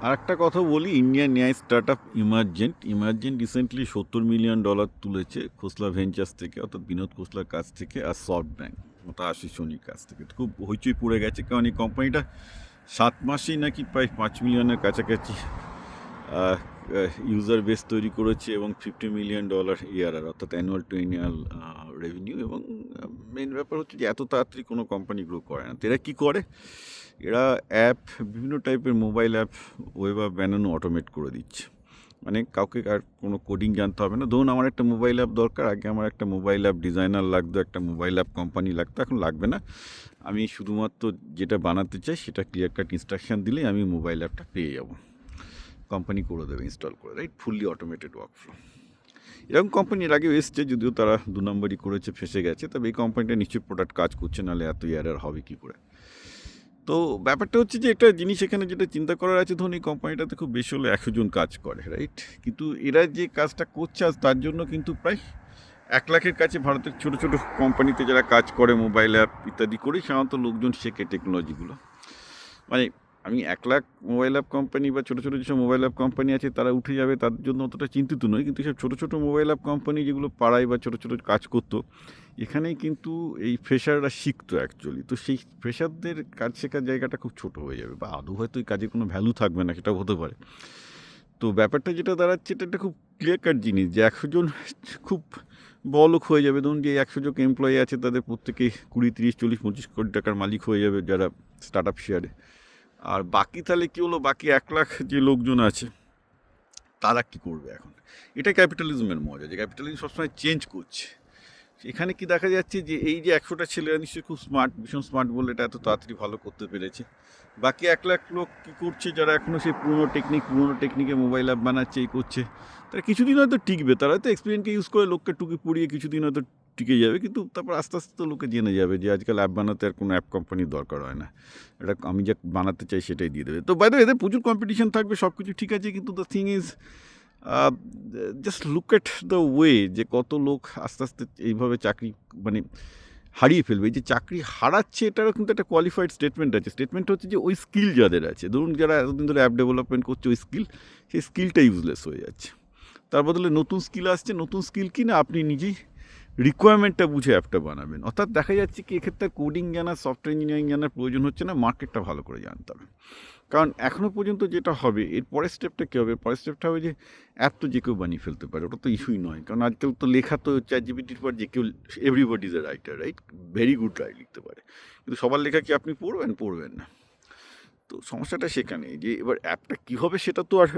আর একটা কথা বলি, ইন্ডিয়ান ন্যায় start up emergent recently $70 million তুলেছে খোসলা ভেঞ্চার্স থেকে, অর্থাৎ বিনোদ খোসলার কাছ থেকে, আর সফট ব্যাংক ওটা আশিস সোনির কাছ থেকে। তো খুব হইচই পড়ে গেছে, কারণ এই কোম্পানিটা 7 মাসেই নাকি প্রায় 5 মিলিয়নের কাছাকাছি ইউজার বেস তৈরি করেছে, এবং $50 মিলিয়ন ARR, অর্থাৎ অ্যানুয়াল টু অ্যানুয়াল রেভিনিউ। এবং মেন ব্যাপার হচ্ছে যে এত তাড়াতাড়ি কোনো কোম্পানি গ্রো করে না। তো এরা কী করে, এরা অ্যাপ, বিভিন্ন টাইপের মোবাইল অ্যাপ, ওয়েব অ্যাপ বানানো অটোমেট করে দিচ্ছে। মানে কাউকে আর কোনো কোডিং জানতে হবে না। ধরুন আমার একটা মোবাইল অ্যাপ দরকার, আগে আমার একটা মোবাইল অ্যাপ ডিজাইনার লাগতো, একটা মোবাইল অ্যাপ কোম্পানি লাগতো, এখন লাগবে না। আমি শুধুমাত্র যেটা বানাতে চাই সেটা ক্লিয়ার কাট ইনস্ট্রাকশান দিলেই আমি মোবাইল অ্যাপটা পেয়ে যাব, কোম্পানি করে দেবে, ইনস্টল করে, রাইট, ফুললি অটোমেটেড ওয়ার্কফ্লো। এরকম কোম্পানি এর আগেও এসছে, যদিও তারা 2 নম্বরই করেছে, ফেসে গেছে। তবে এই কোম্পানিটা নিশ্চয়ই প্রোডাক্ট কাজ করছে, নাহলে এত ইয়ার হবে কী করে। তো ব্যাপারটা হচ্ছে যে একটা জিনিস এখানে যেটা চিন্তা করার আছে, ধরুন এই কোম্পানিটাতে খুব বেশি হলে 100 জন কাজ করে, রাইট, কিন্তু এরা যে কাজটা করছে আজ, তার জন্য কিন্তু প্রায় 1 লাখের কাছে ভারতের ছোটো ছোটো কোম্পানিতে যারা কাজ করে, মোবাইল অ্যাপ ইত্যাদি করেই সাধারণত লোকজন শেখে টেকনোলজিগুলো। মানে আমি 1 লাখ মোবাইল অ্যাপ কোম্পানি বা ছোটো ছোটো যেসব মোবাইল অ্যাপ কোম্পানি আছে তারা উঠে যাবে, তাদের জন্য অতটা চিন্তিত নয়। কিন্তু সব ছোটো ছোটো মোবাইল অ্যাপ কোম্পানি যেগুলো পাড়ায় বা ছোটো ছোটো কাজ করতো, এখানেই কিন্তু এই ফ্রেশাররা শিখতো অ্যাকচুয়ালি। তো সেই ফ্রেশারদের কাজ শেখার জায়গাটা খুব ছোটো হয়ে যাবে, বা আদৌ হয়তো এই কাজে কোনো ভ্যালু থাকবে না, সেটাও হতে পারে। তো ব্যাপারটা যেটা দাঁড়াচ্ছে, এটা একটা খুব ক্লিয়ার কাট জিনিস যে 100 জন খুব বড়লোক হয়ে যাবে। ধরুন যে 100 জন এমপ্লয়ি আছে, তাদের প্রত্যেকেই 20, 30, 40, 25 কোটি টাকার মালিক হয়ে যাবে যারা স্টার্ট আপ শেয়ারে। আর বাকি তাহলে কী হলো, বাকি 1 লাখ যে লোকজন আছে তারা কী করবে এখন? এটা ক্যাপিটালিজমের মজা, যে ক্যাপিটালিজম সবসময় চেঞ্জ করছে। এখানে কি দেখা যাচ্ছে যে এই যে 100টা ছেলেরা নিশ্চয়ই খুব স্মার্ট, ভীষণ স্মার্ট বলে এটা এত তাড়াতাড়ি ভালো করতে পেরেছে। বাকি 1 লাখ লোক কী করছে, যারা এখনও সেই পুরনো টেকনিকে মোবাইল অ্যাপ বানাচ্ছে, এই করছে, তারা কিছুদিন হয়তো টিকবে, তারা হয়তো এক্সপিরিয়েন্সকে ইউজ করে লোককে টুকি পড়িয়ে কিছুদিন হয়তো টিকে যাবে, কিন্তু তারপর আস্তে আস্তে তো লোকে জেনে যাবে যে আজকাল অ্যাপ বানাতে আর কোনো অ্যাপ কোম্পানির দরকার হয় না, এটা আমি যা বানাতে চাই সেটাই দিয়ে দেবে। তো বাইরে এদের প্রচুর কম্পিটিশন থাকবে, সব কিছু ঠিক আছে, কিন্তু the thing is just look at the way যে কত লোক আস্তে আস্তে এইভাবে চাকরি মানে হারিয়ে ফেলবে। এই যে চাকরি হারাচ্ছে, এটারও কিন্তু একটা কোয়ালিফাইড স্টেটমেন্ট আছে। স্টেটমেন্ট হচ্ছে যে ওই স্কিল যাদের আছে, ধরুন যারা এতদিন ধরে অ্যাপ ডেভেলপমেন্ট করছে, ওই সেই স্কিলটা ইউজলেস হয়ে যাচ্ছে। তার বদলে নতুন স্কিল আসছে, নতুন স্কিল কি না, আপনি নিজেই রিকোয়ারমেন্টটা বুঝে অ্যাপটা বানাবেন। অর্থাৎ দেখা যাচ্ছে কি, এক্ষেত্রে কোডিং জানা, সফটওয়্যার ইঞ্জিনিয়ারিং জানার প্রয়োজন হচ্ছে না, মার্কেটটা ভালো করে জানতে হবে। কারণ এখনও পর্যন্ত যেটা হবে, এর পরের স্টেপটা কী হবে, পরের স্টেপটা হবে যে অ্যাপ তো যে কেউ বানিয়ে ফেলতে পারে, ওটা তো ইস্যুই নয়। কারণ আজকাল তো লেখা তো চ্যাটজিপিটির পর যে কেউ, everybody is a writer, right, very good লিখতে পারে, কিন্তু সবার লেখা কি আপনি পড়বেন না। তো সমস্যাটা সেখানে যে এবার অ্যাপটা কী হবে সেটা তো আর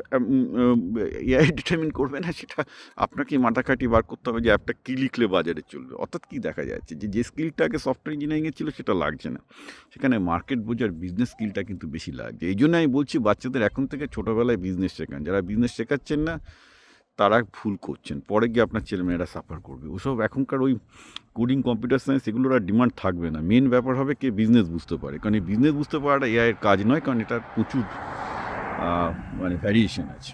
এআই ডিটারমিন করবে না, সেটা আপনাকে মাথা খাটিয়ে বার করতে হবে যে অ্যাপটা কী লিখলে বাজারে চলবে। অর্থাৎ কী দেখা যাচ্ছে যে স্কিলটা আগে সফটওয়্যার ইঞ্জিনিয়ারিংয়ে ছিল সেটা লাগছে না, সেখানে মার্কেট বোঝার বিজনেস স্কিলটা কিন্তু বেশি লাগছে। এই জন্য আমি বলছি বাচ্চাদের এখন থেকে ছোটোবেলায় বিজনেস শেখান। যারা বিজনেস শেখাচ্ছেন না তারা ভুল করছেন, পরে গিয়ে আপনার ছেলেমেয়েরা সাফার করবে। ওসব এখনকার ওই কোডিং, কম্পিউটার সায়েন্স, এগুলোর আর ডিমান্ড থাকবে না। মেন ব্যাপার হবে কে বিজনেস বুঝতে পারে, কারণ এই বিজনেস বুঝতে পারাটা এআইয়ের কাজ নয়, কারণ এটার প্রচুর মানে ভ্যারিয়েশন আছে।